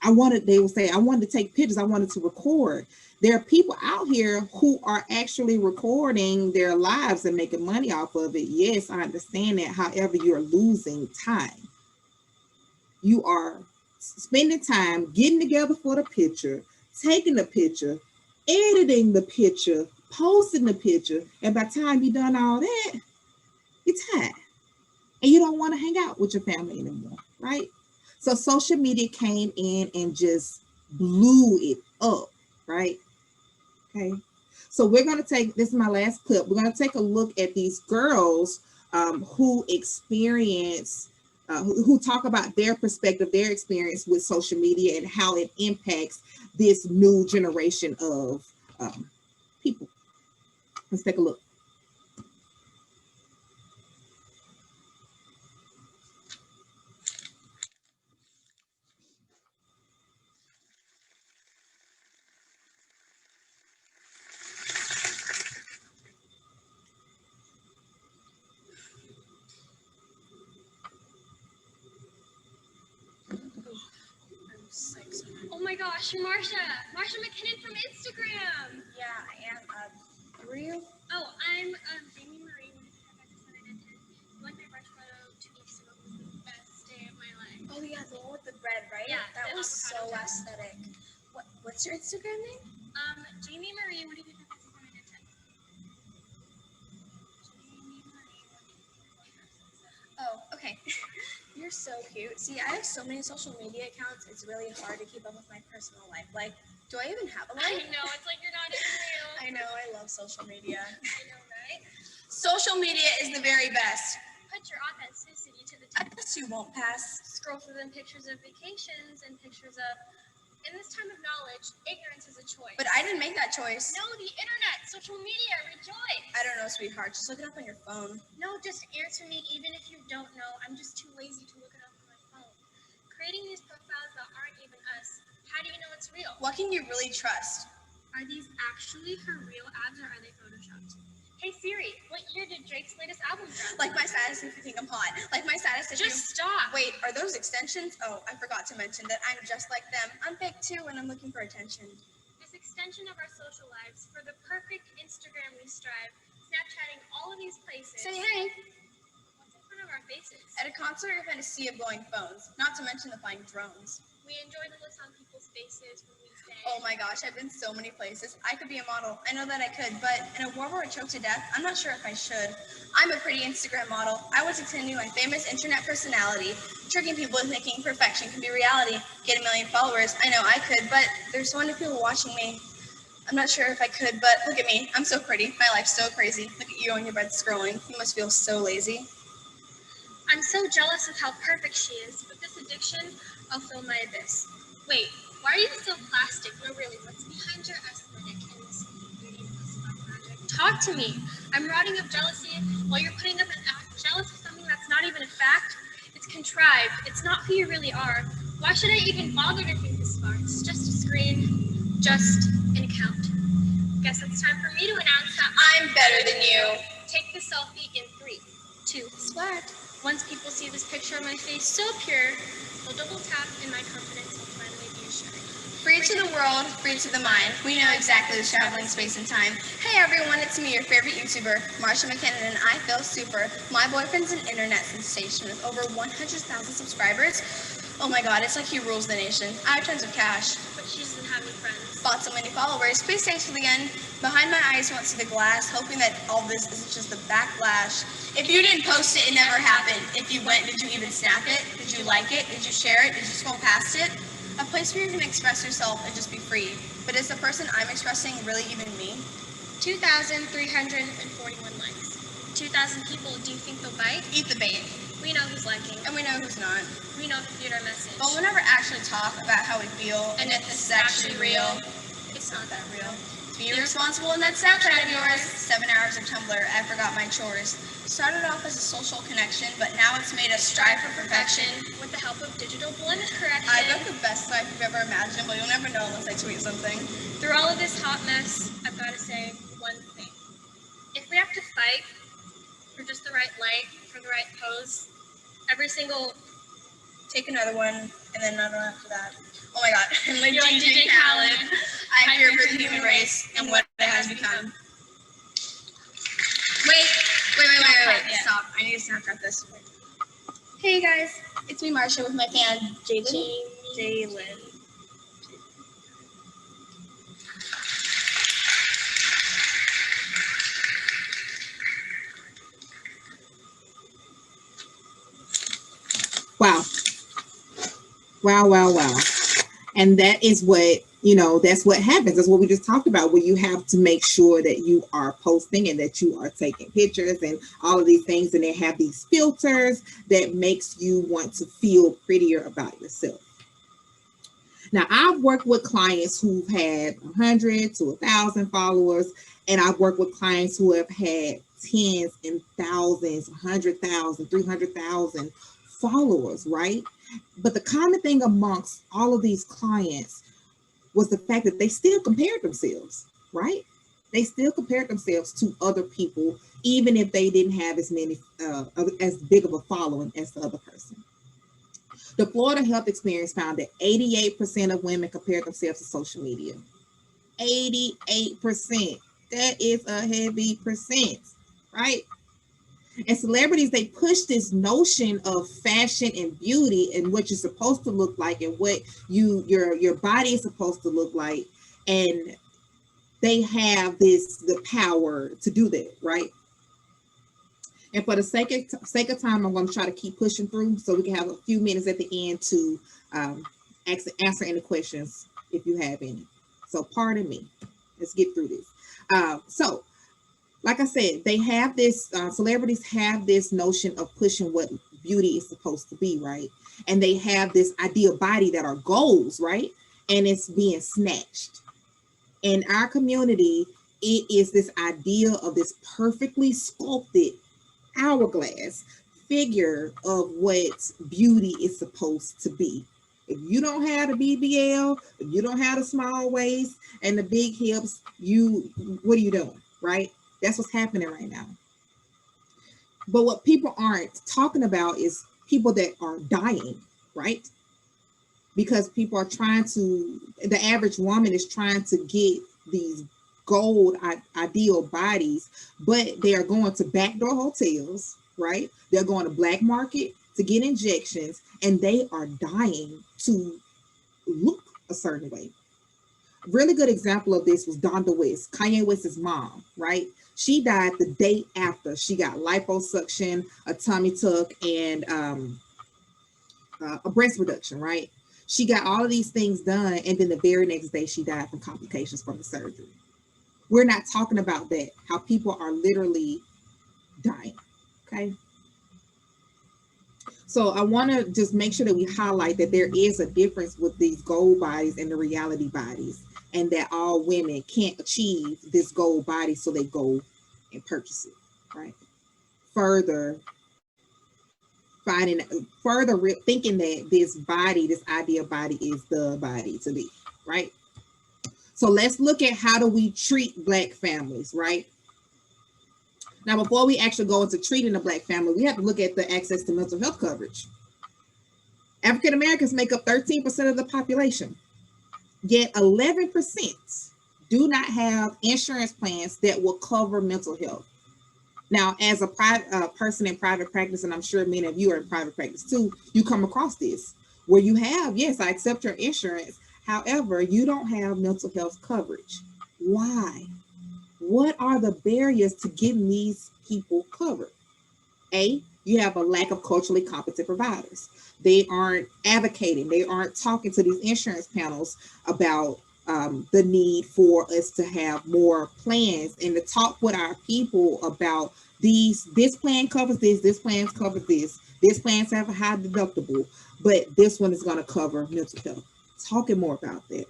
Speaker 1: they would say, I wanted to take pictures. I wanted to record. There are people out here who are actually recording their lives and making money off of it. Yes, I understand that. However, you're losing time. You are spending time getting together for the picture, taking the picture, editing the picture, posting the picture, and by the time you've done all that, you're tired. And you don't want to hang out with your family anymore, right? So social media came in and just blew it up, right? Okay. So we're going to take, this is my last clip. We're going to take a look at these girls who experience, who talk about their perspective, their experience with social media and how it impacts this new generation of people. Let's take a look.
Speaker 8: Oh my gosh, you're Marsha McKinnon from Instagram.
Speaker 9: Yeah, I am. Who are you?
Speaker 8: Oh, I'm Jamie Marie. You like my brush photo 2 weeks ago was the best day of my life.
Speaker 9: Oh yeah, the one with the bread, right?
Speaker 8: Yeah,
Speaker 9: that
Speaker 8: the
Speaker 9: was
Speaker 8: avocado
Speaker 9: so
Speaker 8: toast.
Speaker 9: aesthetic. What's your Instagram name?
Speaker 8: Jamie Marie, what do you think of this one?
Speaker 9: Oh, okay. You're so cute. See, I have so many social media accounts, it's really hard to keep up with my personal life. Like, do I even have a life?
Speaker 8: I know, it's like you're not even real.
Speaker 9: I know, I love social media.
Speaker 8: I know, right?
Speaker 9: Social media is the very best.
Speaker 8: Put your authenticity to the
Speaker 9: I
Speaker 8: test.
Speaker 9: guess you won't pass.
Speaker 8: Scroll through them pictures of vacations and pictures of, in this time of knowledge, ignorance is a choice.
Speaker 9: But I didn't make that choice.
Speaker 8: No, the internet, social media, rejoice.
Speaker 9: I don't know, sweetheart. Just look it up on your phone.
Speaker 8: No, just answer me even if you don't know. I'm just too lazy to look it up on my phone. Creating these profiles that aren't even us. How do you know it's real?
Speaker 9: What can you really trust?
Speaker 8: Are these actually her real abs or are they photoshopped? Hey Siri, what year did Drake's latest album drop?
Speaker 9: Like my status if you think I'm hot. Like my status if you...
Speaker 8: Just stop.
Speaker 9: Wait, are those extensions? Oh, I forgot to mention that I'm just like them. I'm big too and I'm looking for attention.
Speaker 8: This extension of our social lives, for the perfect Instagram we strive, Snapchatting all of these places.
Speaker 9: Say hey.
Speaker 8: What's in front of our faces?
Speaker 9: At a concert, you'll find a sea of glowing phones, not to mention the flying drones.
Speaker 8: We enjoy the looks on people's faces when we say,
Speaker 9: Oh my gosh, I've been so many places. I could be a model. I know that I could, but in a war where I choke to death, I'm not sure if I should. I'm a pretty Instagram model. I was extending my famous internet personality, tricking people into thinking perfection can be reality. Get 1 million followers. I know I could, but there's so many people watching me. I'm not sure if I could, but look at me. I'm so pretty. My life's so crazy. Look at you on your bed scrolling. You must feel so lazy.
Speaker 8: I'm so jealous of how perfect she is. With this addiction, I'll fill my abyss. Wait, why are you so plastic? No, really, what's behind your aesthetic and this beauty and this fun magic? Talk to me. I'm rotting of jealousy while you're putting up an act. Jealous of something that's not even a fact. It's contrived. It's not who you really are. Why should I even bother to think this far? It's just a screen, just an account. Guess it's time for me to announce that
Speaker 9: I'm better than you.
Speaker 8: Take the selfie in 3, 2, swag. Once people see this picture of my face so pure, they'll double tap and my confidence will finally be assured.
Speaker 9: Free to the world, free to the mind. We know exactly the traveling space and time. Hey everyone, it's me, your favorite YouTuber, Marsha McKinnon, and I feel super. My boyfriend's an internet sensation with over 100,000 subscribers. Oh my god, it's like he rules the nation. I have tons of cash.
Speaker 8: But she doesn't have any friends.
Speaker 9: Bought so many followers. Please stay to the end. Behind my eyes, you won't see the glass, hoping that all this isn't just the backlash. If you didn't post it, it never happened. If you went, did you even snap it? Did you like it? Did you share it? Did you scroll past it? A place where you can express yourself and just be free. But is the person I'm expressing really even me?
Speaker 8: 2,341 likes. 2,000 people, do you think they'll bite?
Speaker 9: Eat the bait.
Speaker 8: We know who's liking.
Speaker 9: And we know who's not.
Speaker 8: We know who viewed our message.
Speaker 9: But we'll never actually talk about how we feel and if this is actually real.
Speaker 8: It's not that real.
Speaker 9: Be responsible in that Snapchat of yours. 7 hours of Tumblr, I forgot my chores. Started off as a social connection, but now it's made us strive for perfection.
Speaker 8: With the help of digital blemish correction.
Speaker 9: I've got the best life you've ever imagined, but you'll never know unless I tweet something.
Speaker 8: Through all of this hot mess, I've got to say one thing. If we have to fight for just the right light, for the right pose, every single...
Speaker 9: Take another one, and then another one after that. Oh my god, I'm like
Speaker 8: You're like
Speaker 9: DJ
Speaker 8: DJ
Speaker 9: Khaled.
Speaker 8: Khaled.
Speaker 9: I fear for the human race and what it has become. Wait.
Speaker 8: Yeah.
Speaker 9: Stop. I need to Snapchat this. Hey guys, it's me, Marsha, with my fan, Jaden.
Speaker 8: Jamie. Jalen.
Speaker 1: Wow. Wow, wow, wow. And that is what, that's what happens. That's what we just talked about, where you have to make sure that you are posting and that you are taking pictures and all of these things. And they have these filters that makes you want to feel prettier about yourself. Now, I've worked with clients who've had 100 to 1,000 followers, and I've worked with clients who have had tens and thousands, 100,000, 300,000 followers, right? But the common thing amongst all of these clients was the fact that they still compared themselves, right? They still compared themselves to other people, even if they didn't have as big of a following as the other person. The Florida Health Experience found that 88% of women compared themselves to social media. 88%. That is a heavy percent, right? And celebrities, they push this notion of fashion and beauty and what you're supposed to look like and what your body is supposed to look like. And they have the power to do that, right? And for the sake of time, I'm going to try to keep pushing through so we can have a few minutes at the end to answer any questions if you have any. So pardon me. Let's get through this. So, like I said, they have this, celebrities have this notion of pushing what beauty is supposed to be, right? And they have this ideal body that are goals, right? And it's being snatched. In our community, it is this idea of this perfectly sculpted hourglass figure of what beauty is supposed to be. If you don't have the BBL, if you don't have the small waist and the big hips, what are you doing, right? That's what's happening right now. But what people aren't talking about is people that are dying, right? Because people are the average woman is trying to get these gold ideal bodies, but they are going to backdoor hotels, right? They're going to black market to get injections, and they are dying to look a certain way. Really good example of this was Donda West, Kanye West's mom, right? She died the day after she got liposuction, a tummy tuck, and a breast reduction, right? She got all of these things done, and then the very next day she died from complications from the surgery. We're not talking about that, how people are literally dying, okay? So I want to just make sure that we highlight that there is a difference with these goal bodies and the reality bodies, and that all women can't achieve this goal body, so they go and purchase it, right? Further thinking that this body, this ideal body, is the body to be, right? So let's look at how do we treat Black families, right? Now, before we actually go into treating a Black family, we have to look at the access to mental health coverage. African Americans make up 13% of the population, yet 11% do not have insurance plans that will cover mental health. Now, as a private person in private practice, and I'm sure many of you are in private practice too, you come across this where you have, yes, I accept your insurance. However, you don't have mental health coverage. Why? What are the barriers to getting these people covered? A, you have a lack of culturally competent providers. They aren't advocating. They aren't talking to these insurance panels about the need for us to have more plans and to talk with our people about this plan covers this plan covers this plans have a high deductible, but this one is going to cover mental health. Talking more about that.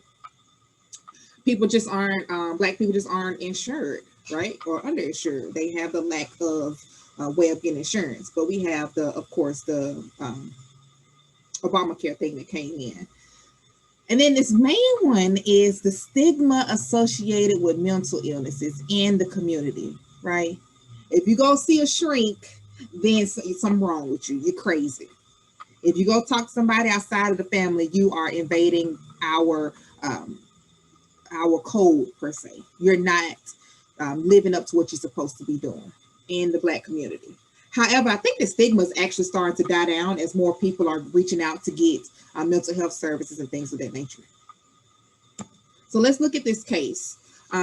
Speaker 1: People just aren't, Black people just aren't insured, right? Or underinsured. They have the lack of way of getting insurance. But we have of course, the Obamacare thing that came in. And then this main one is the stigma associated with mental illnesses in the community, right? If you go see a shrink, then something wrong with you. You're crazy. If you go talk to somebody outside of the family, you are invading our code, per se. You're not living up to what you're supposed to be doing in the Black community. However, I think the stigma is actually starting to die down as more people are reaching out to get mental health services and things of that nature. So let's look at this case.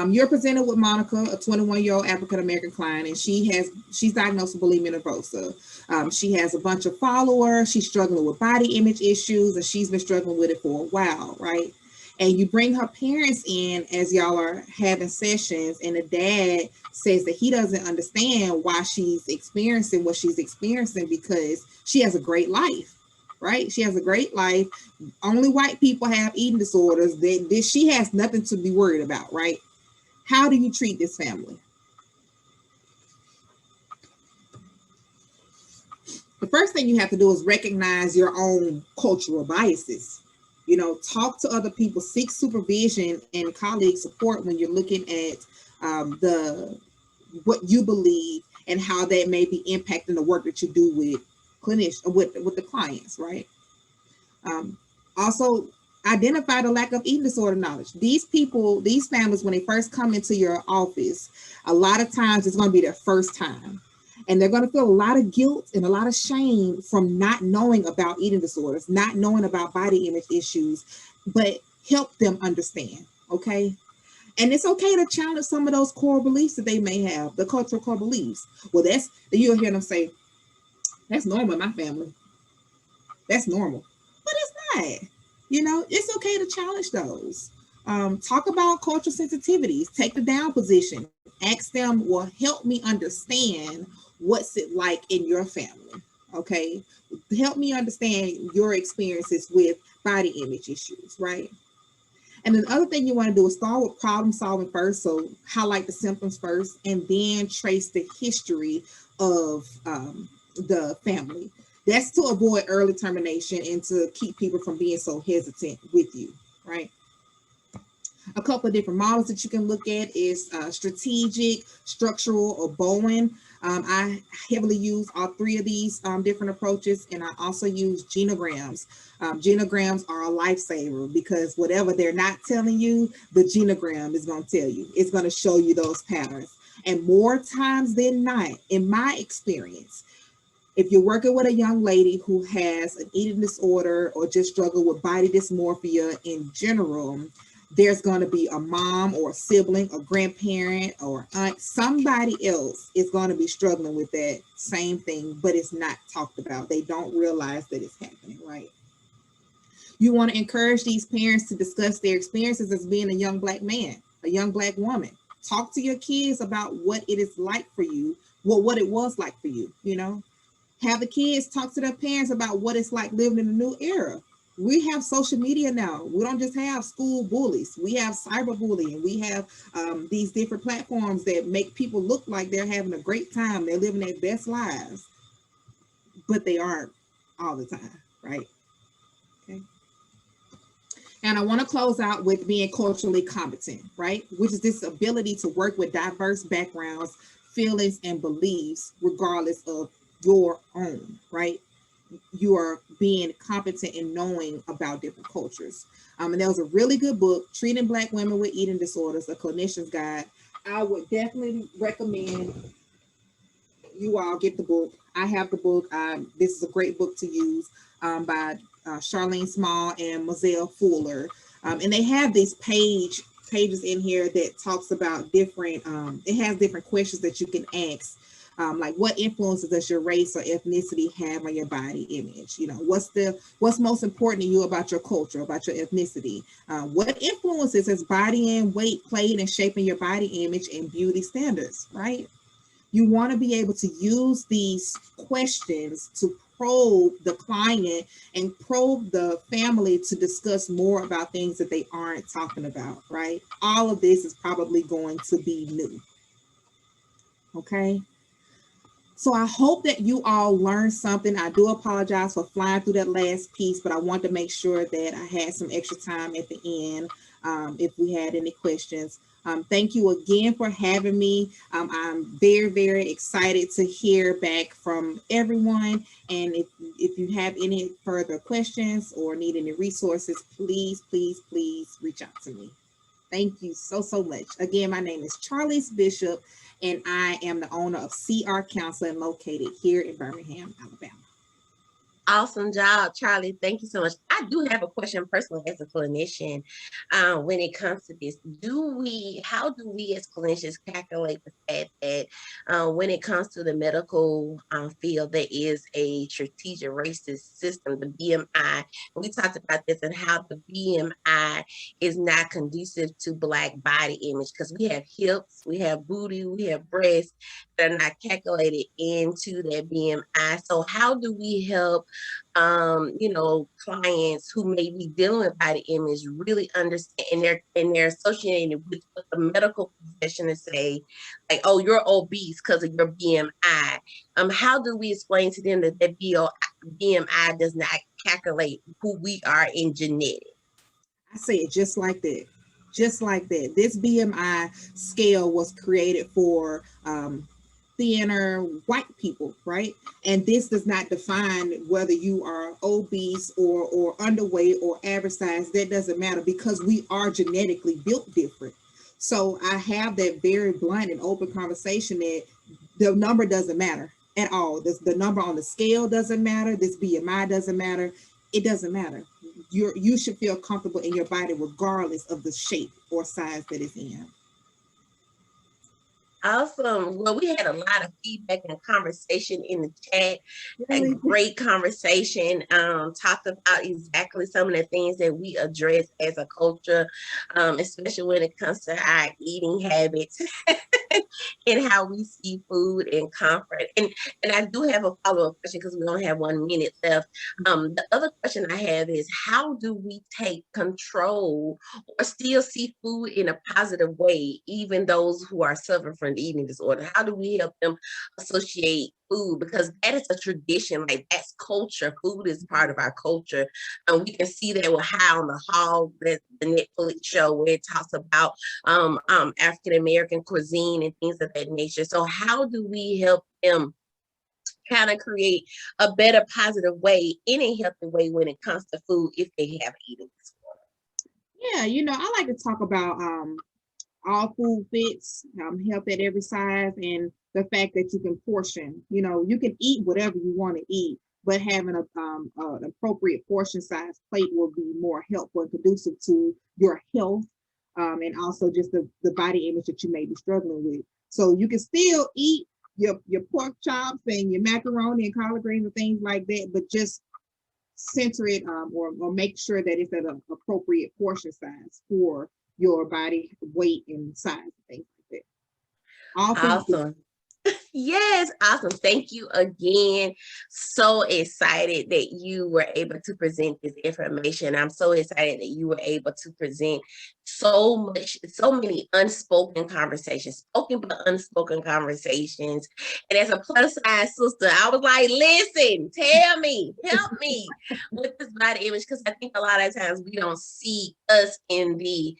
Speaker 1: You're presented with Monica, a 21-year-old African-American client, and she's diagnosed with bulimia nervosa. She has a bunch of followers. She's struggling with body image issues, and she's been struggling with it for a while, right? And you bring her parents in as y'all are having sessions, and the dad says that he doesn't understand why she's experiencing what she's experiencing because she has a great life, right? She has a great life. Only white people have eating disorders. She has nothing to be worried about, right? How do you treat this family? The first thing you have to do is recognize your own cultural biases. You know, talk to other people, seek supervision and colleague support when you're looking at what you believe and how that may be impacting the work that you do with clinicians, with the clients, right? Also, identify the lack of eating disorder knowledge. These families, when they first come into your office, a lot of times it's going to be their first time. And they're going to feel a lot of guilt and a lot of shame from not knowing about eating disorders, not knowing about body image issues, but help them understand, okay? And it's okay to challenge some of those core beliefs that they may have, the cultural core beliefs. Well, you'll hear them say, that's normal in my family. That's normal. But it's not. You know, it's okay to challenge those. Talk about cultural sensitivities. Take the down position. Ask them, well, help me understand what's it like in your family, okay? Help me understand your experiences with body image issues, right? And then the other thing you want to do is start with problem solving first. So highlight the symptoms first and then trace the history of the family. That's to avoid early termination and to keep people from being so hesitant with you, right? A couple of different models that you can look at is strategic, structural, or Bowen. I heavily use all three of these different approaches, and I also use genograms. Genograms are a lifesaver because whatever they're not telling you, the genogram is going to tell you. It's going to show you those patterns. And more times than not, in my experience, if you're working with a young lady who has an eating disorder or just struggle with body dysmorphia in general, there's going to be a mom or a sibling or grandparent or aunt, somebody else is going to be struggling with that same thing, but it's not talked about. They don't realize that it's happening, right? You want to encourage these parents to discuss their experiences as being a young Black man, a young Black woman. Talk to your kids about what it is like for you, what it was like for you, you know? Have the kids talk to their parents about what it's like living in a new era. We have social media now. We don't just have school bullies. We have cyberbullying. We have these different platforms that make people look like they're having a great time. They're living their best lives, but they aren't all the time, right? Okay. And I want to close out with being culturally competent, right? Which is this ability to work with diverse backgrounds, feelings, and beliefs, regardless of your own, right? You are being competent in knowing about different cultures. And there was a really good book, Treating Black Women with Eating Disorders, a clinician's guide. I would definitely recommend you all get the book. I have the book. This is a great book to use by Charlene Small and Moselle Fuller. And they have these pages in here that talks about different, it has different questions that you can ask. Like what influences does your race or ethnicity have on your body image? You know, what's most important to you about your culture, about your ethnicity? What influences has body and weight played in shaping your body image and beauty standards, right? You want to be able to use these questions to probe the client and probe the family to discuss more about things that they aren't talking about, right? All of this is probably going to be new, okay? So I hope that you all learned something. I do apologize for flying through that last piece, but I want to make sure that I had some extra time at the end if we had any questions. Thank you again for having me. I'm very, very excited to hear back from everyone. And if you have any further questions or need any resources, please, please, please reach out to me. Thank Thank you so, so much. Again, my name is Charlece Bishop, and I am the owner of CR Counseling located here in Birmingham, Alabama.
Speaker 10: Awesome job, Charlie. Thank you so much. I do have a question personally as a clinician when it comes to this. How do we as clinicians calculate the fact that when it comes to the medical field, there is a strategic racist system, the BMI. We talked about this and how the BMI is not conducive to Black body image because we have hips, we have booty, we have breasts that are not calculated into that BMI. So how do we help clients who may be dealing with body image really understand, and they're associated with what the medical professionals say, like, oh, you're obese because of your BMI. How do we explain to them that BMI does not calculate who we are in genetics?
Speaker 1: I say it just like that. Just like that. This BMI scale was created for thinner white people, right? And this does not define whether you are obese or underweight or average size. That doesn't matter because we are genetically built different. So I have that very blunt and open conversation that the number doesn't matter at all. The number on the scale doesn't matter. This BMI doesn't matter. It doesn't matter. You should feel comfortable in your body regardless of the shape or size that it's in.
Speaker 10: Awesome. Well, we had a lot of feedback and conversation in the chat.
Speaker 1: Really?
Speaker 10: A great conversation. Talked about exactly some of the things that we address as a culture, especially when it comes to our eating habits and how we see food and comfort. And I do have a follow-up question because we only have 1 minute left. The other question I have is, how do we take control or still see food in a positive way, even those who are suffering from eating disorder? How do we help them associate food? Because that is a tradition, like that's culture. Food is part of our culture. We can see that with High on the Hog, the Netflix show where it talks about African-American cuisine and things of that nature. So how do we help them kind of create a better positive way in a healthy way when it comes to food if they have eating disorder?
Speaker 1: Yeah, I like to talk about all food fits, health at every size, and the fact that you can portion. You can eat whatever you want to eat, but having an appropriate portion size plate will be more helpful and conducive to your health, and also just the body image that you may be struggling with. So you can still eat your pork chops and your macaroni and collard greens and things like that, but just center it or make sure that it's at an appropriate portion size for your body weight and size and things like that.
Speaker 10: Awesome. Yes, awesome. Thank you again. So excited that you were able to present this information. I'm so excited that you were able to present so many unspoken conversations, spoken but unspoken conversations. And as a plus size sister, I was like, listen, tell me, help me with this body image, because I think a lot of times we don't see us in the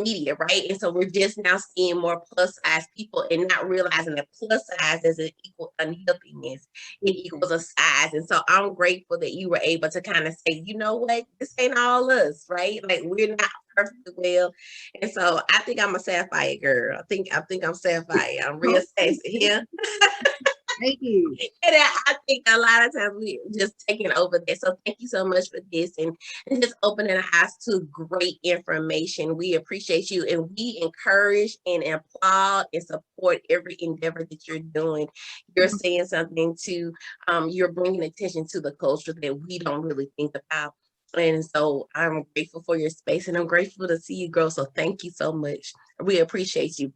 Speaker 10: media, right? And so we're just now seeing more plus size people and not realizing that plus size doesn't equal unhealthiness. It equals a size. And so I'm grateful that you were able to kind of say, you know what, this ain't all us, right? Like we're not perfectly well. And so I think I'm a sapphire girl. I think I'm sapphire. I'm real sassy here.
Speaker 1: Thank you.
Speaker 10: And I think a lot of times we just taking over this. So thank you so much for this and just opening our eyes to great information. We appreciate you, and we encourage and applaud and support every endeavor that you're doing. You're saying something to, you're bringing attention to the culture that we don't really think about. And so I'm grateful for your space, and I'm grateful to see you grow. So thank you so much. We appreciate you.